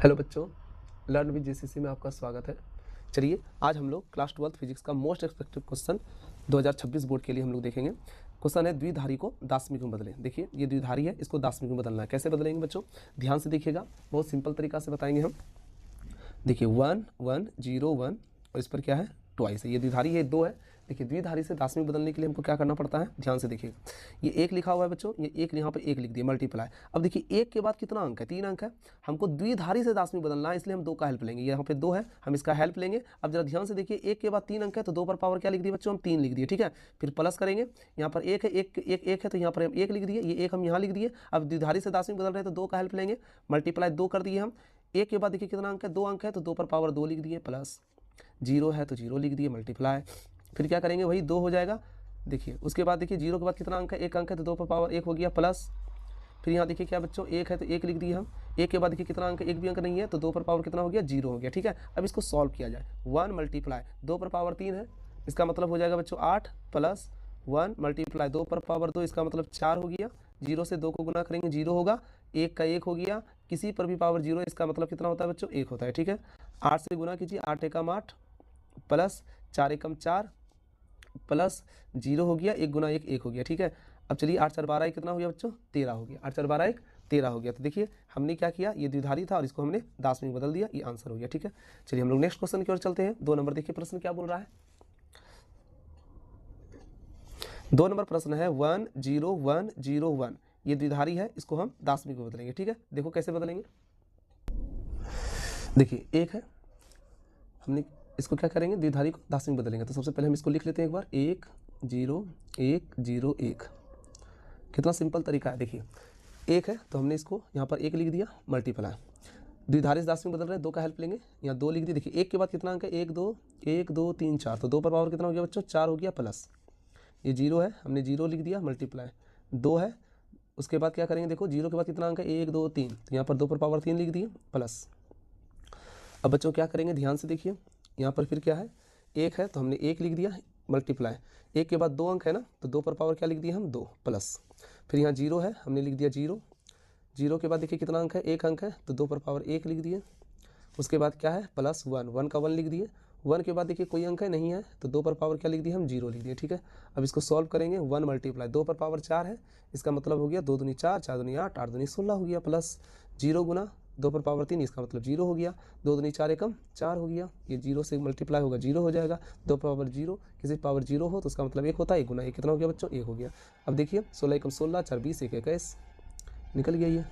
Hello बच्चों, learn with GCC में आपका स्वागत है। चलिए आज हम लोग क्लास 12 फिजिक्स का मोस्ट एक्सपेक्टेड क्वेश्चन 2026 बोर्ड के लिए हम लोग देखेंगे। क्वेश्चन है द्विधारी को दार्शनिक में बदलें। देखिए ये द्विधारी है, इसको दार्शनिक में बदलना है। कैसे बदलेंगे बच्चों, ध्यान से देखिएगा, बहुत सिंपल तरीका से बताएंगे हम। देखिए 1 1 0 1 और इस पर क्या है ट्वाइस है, ये द्विधारी है, दो है। देखिए द्विधारी से दार्शनिक बदलने के लिए हमको क्या करना पड़ता है, ध्यान से देखिएगा। ये एक लिखा हुआ है बच्चों, ये एक यहाँ पे एक लिख दिया मल्टीप्लाई। अब देखिए एक के बाद कितना अंक है, 3 अंक है। हमको द्विधारी से दार्शनिक बदलना है, इसलिए हम दो का हेल्प लेंगे। यहाँ पे दो है, हम इसका हेल्प लेंगे। अब जरा ध्यान से देखिए, एक के बाद 3 अंक है तो दो पर पावर क्या लिख दिए बच्चों, हम 3 लिख दिए, ठीक है। फिर प्लस करेंगे, यहाँ पर एक है, एक है तो यहाँ पर हम एक लिख दिए, ये एक हम यहाँ लिख दिए। अब द्विधारी से दार्शनिक बदल रहे हैं तो दो का हेल्प लेंगे, मल्टीप्लाई दो कर दिए हम। एक के बाद देखिए कितना अंक है, 2 अंक है तो 2 पर पावर 2 लिख दिए, प्लस 0 है तो 0 लिख दिए, मल्टीप्लाई। फिर क्या करेंगे, वही 2 हो जाएगा। देखिए उसके बाद देखिए 0 के बाद कितना अंक है, 1 अंक है तो 2 पर पावर 1 हो गया, प्लस। फिर यहाँ देखिए क्या बच्चों, 1 है तो 1 लिख दिए हम। 1 के बाद देखिए कितना अंक है, एक भी अंक नहीं है तो 2 पर पावर कितना हो गया, 0 हो गया, ठीक है। अब इसको सॉल्व किया जाए, 1 मल्टीप्लाई 2 पर पावर 3 है, इसका मतलब हो जाएगा बच्चों 8, प्लस 1 मल्टीप्लाई 2 पर पावर 2, इसका मतलब 4 हो गया। 0 से 2 को गुना करेंगे 0 होगा, 1 का 1 हो गया, किसी पर भी पावर 0 इसका मतलब कितना होता है बच्चों, 1 होता है, ठीक है। 8 से गुना कीजिए, 8 एकम 8 प्लस 4 एकम 4 प्लस 0 हो गया, 1 गुना 1 1 हो गया, ठीक है। अब चलिए 8 4 12 कितना हो गया बच्चों, 13 हो गया। 8 4 12 13 हो गया। तो देखिए हमने क्या किया, ये द्विधारी था और इसको हमने दार्शनिक में बदल दिया, ये आंसर हो गया, ठीक है। चलिए हम लोग नेक्स्ट क्वेश्चन की ओर चलते हैं। 2 नंबर देखिए प्रश्न क्या बोल रहा है। 2 नंबर प्रश्न है 1 0 1 0 1, ये द्विधारी है, इसको हम दार्शनिक में बदलेंगे, ठीक है। देखो कैसे बदलेंगे। देखिए एक है, हमने इसको क्या करेंगे, द्विधारी को दार्शनिक बदलेंगे। तो सबसे पहले हम इसको लिख लेते हैं एक बार, 1 0 1 0 1। कितना सिंपल तरीका है। देखिए एक है तो हमने इसको यहाँ पर एक लिख दिया, मल्टीप्लाई। द्विधारी से दार्शनिक बदल रहे हैं, दो का हेल्प लेंगे, यहाँ 2 लिख दिए। देखिए एक के बाद कितना अंक है, 1 2 1 2 3 4, तो 2 पर पावर कितना हो गया बच्चों, 4 हो गया, प्लस ये 0 है, हमने 0 लिख दिया, मल्टीप्लाई 2 है। उसके बाद क्या करेंगे, देखो 0 के बाद कितना अंक है, 1 2 3, तो यहाँ पर 2 पर पावर 3 लिख दिए, प्लस। अब बच्चों क्या करेंगे, ध्यान से देखिए, यहाँ पर फिर क्या है, एक है तो हमने एक लिख दिया, मल्टीप्लाई। एक के बाद 2 अंक है ना, तो 2 पर पावर क्या लिख दिया हम, 2 प्लस। फिर यहाँ 0 है, हमने लिख दिया 0। 0 के बाद देखिए कितना अंक है, 1 अंक है तो 2 पर पावर 1 लिख दिए। उसके बाद क्या है, प्लस 1, 1 का 1 लिख दिए। 1 के बाद देखिए कोई अंक है नहीं है तो 2 पर पावर क्या लिख दिया हम, 0 लिख दिए, ठीक है। अब इसको सॉल्व करेंगे, 1 मल्टीप्लाई 2 पर पावर 4 है, इसका मतलब हो गया 2 दूनी 4 4 दूनी 8 8 दूनी 16 हो गया, प्लस 0 गुना 2 पर पावर 3, इसका मतलब 0 हो गया। 2 दूनी 4 एकम 4 हो गया, ये 0 से मल्टीप्लाई होगा 0 हो जाएगा। 2 पावर 0, किसी पावर 0 हो तो उसका मतलब 1 होता है, 1 गुना 1 कितना हो गया बच्चों, 1 हो गया। अब देखिए 16 एकम 16 4 20 1 21, निकल गया ये।